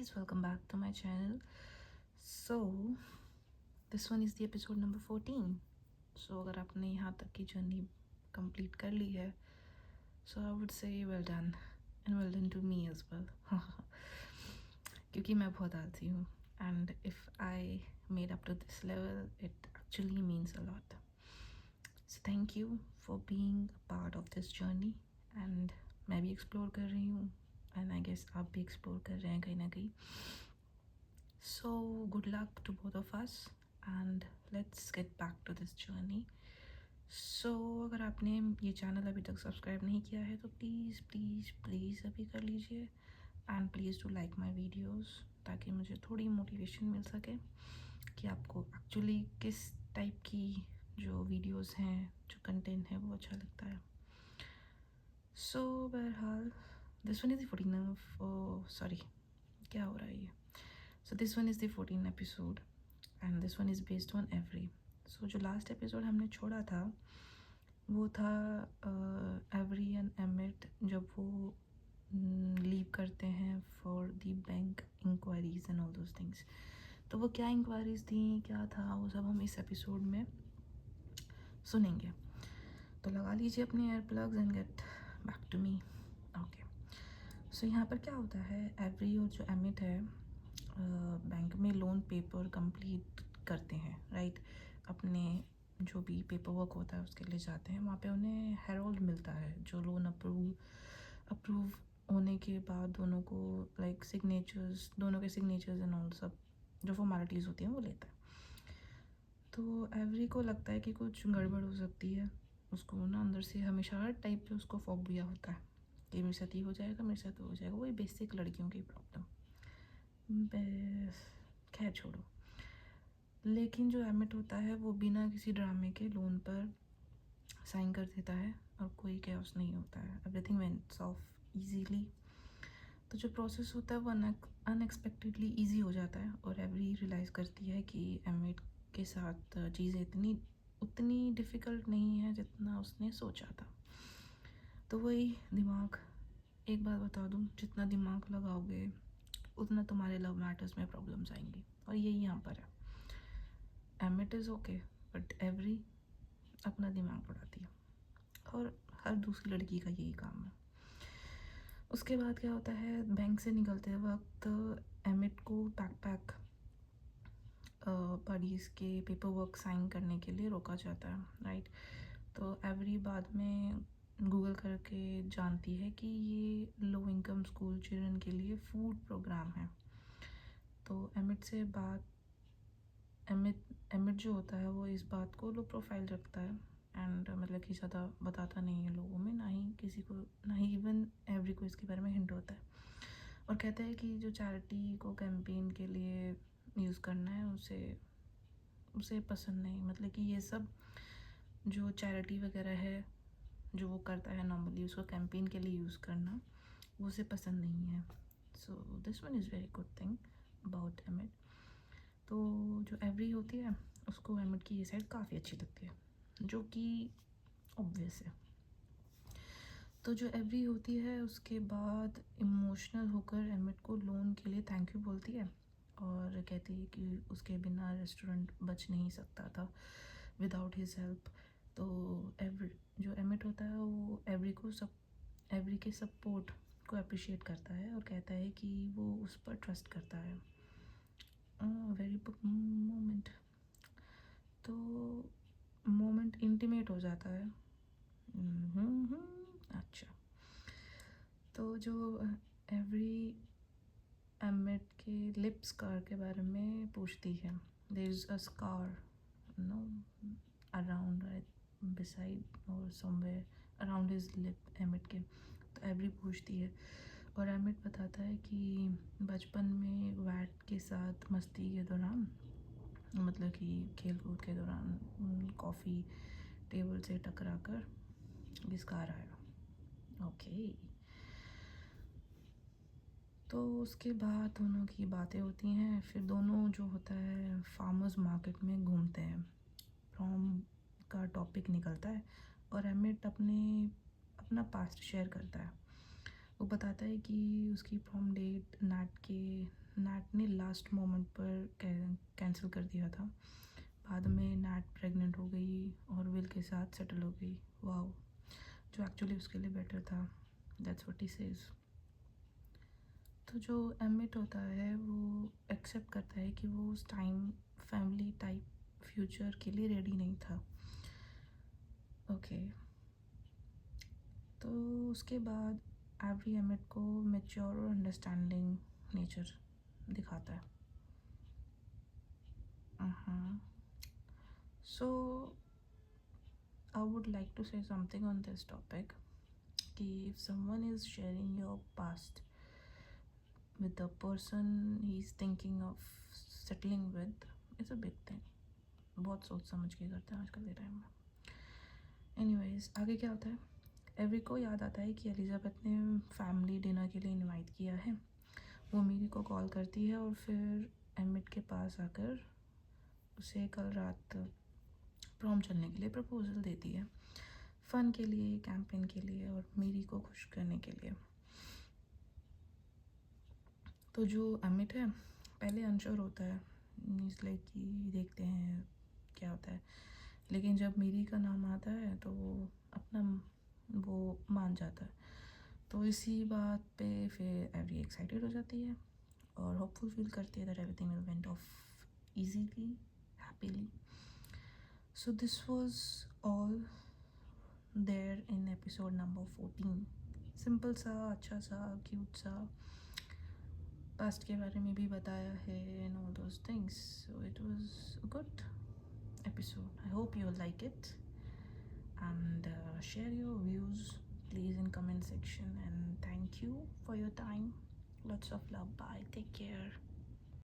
guys, welcome back to my channel. So this one is the episode number 14. So अगर आपने यहाँ तक की जर्नी कंप्लीट कर ली है, so I would say well done and well done to me as well. क्योंकि मैं बहुत आलसी हूँ and if I made up to this level, it actually means a lot. So thank you for being a part of this journey and मैं भी explore कर रही हूँ and I guess आप भी एक्सप्लोर कर रहे हैं कहीं ना कहीं. So good luck to both of us and let's get back to this journey. So अगर आपने ये चैनल अभी तक सब्सक्राइब नहीं किया है तो प्लीज़ प्लीज़ प्लीज़ अभी कर लीजिए and please do like my videos ताकि मुझे थोड़ी मोटिवेशन मिल सके कि आपको एक्चुअली किस टाइप की जो वीडियोज़ हैं, जो कंटेंट है वो अच्छा लगता है. सो बहरहाल this one is the 14 sorry क्या हो रहा है ये. So this one is the 14th episode and this one is based on Every. So जो last episode हमने छोड़ा था वो था Every and Emmett जब वो लीव करते हैं for the bank inquiries and all those things. तो वो क्या inquiries थी, क्या था, वो सब हम इस episode में सुनेंगे. तो लगा लीजिए अपने ear plugs and get back to me. Okay. So यहाँ पर क्या होता है, Every और जो Emmett है बैंक में लोन पेपर कंप्लीट करते हैं, राइट. अपने जो भी पेपर वर्क होता है उसके लिए जाते हैं. वहाँ पे उन्हें हेरोल्ड मिलता है जो लोन अप्रूव होने के बाद दोनों को लाइक सिग्नेचर्स, दोनों के सिग्नेचर्स एंड ऑल सब जो फॉर्मेलिटीज़ होती हैं वो लेता है. तो एवरी को लगता है कि कुछ गड़बड़ हो सकती है. उसको ना अंदर से हमेशा हर टाइप पे उसको फोबिया होता है कि मेरे साथ ये हो जाएगा, मेरे साथ हो जाएगा. वही बेसिक लड़कियों की प्रॉब्लम. खैर छोड़ो. लेकिन जो एमिट होता है वो बिना किसी ड्रामे के लोन पर साइन कर देता है और कोई कैओस नहीं होता है. Everything vents of easily. तो जो प्रोसेस होता है वो अनएक्सपेक्टेडली इजी हो जाता है और एवरी रियलाइज़ करती है कि एमिट के साथ चीज़ें उतनी डिफ़िकल्ट नहीं है जितना उसने सोचा था. तो वही दिमाग, एक बात बता दूँ, जितना दिमाग लगाओगे उतना तुम्हारे लव मैटर्स में प्रॉब्लम्स आएंगी और यही यहाँ पर है. Emit is okay but every अपना दिमाग बढ़ाती है और हर दूसरी लड़की का यही काम है. उसके बाद क्या होता है, बैंक से निकलते वक्त एमिट को बैकपैक बडीज़ के पेपर वर्क साइन करने के लिए रोका जाता है, राइट. तो एवरी बाद में गूगल करके जानती है कि ये लो इनकम स्कूल चिल्ड्रन के लिए फूड प्रोग्राम है. तो एमिट जो होता है वो इस बात को लो प्रोफाइल रखता है एंड मतलब कि ज़्यादा बताता नहीं है लोगों में, ना ही किसी को, ना ही इवन एवरी को इसके बारे में हिंट होता है. और कहता है कि जो चैरिटी को कैंपेन के लिए यूज़ करना है उसे पसंद नहीं. मतलब कि ये सब जो चैरिटी वगैरह है जो वो करता है नॉर्मली, उसको कैंपेन के लिए यूज़ करना वो उसे पसंद नहीं है. So this one is very good thing about emit. तो जो एवरी होती है उसको एमिट की ये साइड काफ़ी अच्छी लगती है जो कि ऑब्वियस है. तो जो एवरी होती है उसके बाद इमोशनल होकर एमिट को लोन के लिए थैंक यू बोलती है और कहती है कि उसके बिना रेस्टोरेंट बच नहीं सकता था विदाउट हिज हेल्प. तो जो एमिट होता है वो एवरी के सपोर्ट को अप्रिशिएट करता है और कहता है कि वो उस पर ट्रस्ट करता है. Very good moment. तो मोमेंट इंटीमेट हो जाता है. अच्छा. तो जो एवरी एमिट के लिप स्कार के बारे में पूछती है. There is a scar no around beside और somewhere around his lip Emmett के. तो एवरी पूछती है और एमिट बताता है कि बचपन में वैट के साथ मस्ती के दौरान, मतलब कि खेल कूद के दौरान कॉफ़ी टेबल से टकरा कर विस्कार आया. ओके. तो उसके बाद दोनों की बातें होती हैं. फिर दोनों जो होता है फार्मर्स मार्केट में घूमते हैं. प्रॉम का टॉपिक निकलता है और एमिट अपना पास्ट शेयर करता है. वो बताता है कि उसकी प्रॉम डेट नैट ने लास्ट मोमेंट पर कैंसिल कर दिया था। बाद में नैट प्रेग्नेंट हो गई और विल के साथ सेटल हो गई। वाओ, जो एक्चुअली उसके लिए बेटर था। That's what he says. तो जो एमिट होता है वो एक्सेप्ट करता है कि वो उस टाइम फैमिली टाइप फ्यूचर के लिए रेडी नहीं था। ओके, तो उसके बाद एवरी एमिट को मेच्योर और अंडरस्टैंडिंग नेचर दिखाता है। सो I would like to say something on this topic. कि if someone is sharing your past with the person he's thinking of settling with, it's a big thing. बहुत सोच समझ के करते हैं आजकल के टाइम में। एनीवेज, आगे क्या होता है? एवरी को याद आता है कि एलिजाबेथ ने फैमिली डिनर के लिए इनवाइट किया है। वो मीरी को कॉल करती है और फिर एमिट के पास आकर उसे कल रात प्रॉम चलने के लिए प्रपोजल देती है, फ़न के लिए, कैंपेन के लिए और मीरी को खुश करने के लिए। तो जो अमित है पहले अनश्योर होता है, इसलिए कि देखते हैं क्या होता है, लेकिन जब मीरी का नाम आता है तो वो अपना वो मान जाता है। तो इसी बात पे फिर एवरी एक्साइटेड हो जाती है और होपफुल फील करती है that everything will went of easily, happily. So this was all there in episode number 14. Simple सा, अच्छा सा, क्यूट सा, पास्ट के बारे में भी बताया है and all those things. So it was a good episode. I hope you like it and share your views please in comment section, and thank you for your time. Lots of love. Bye. Take care.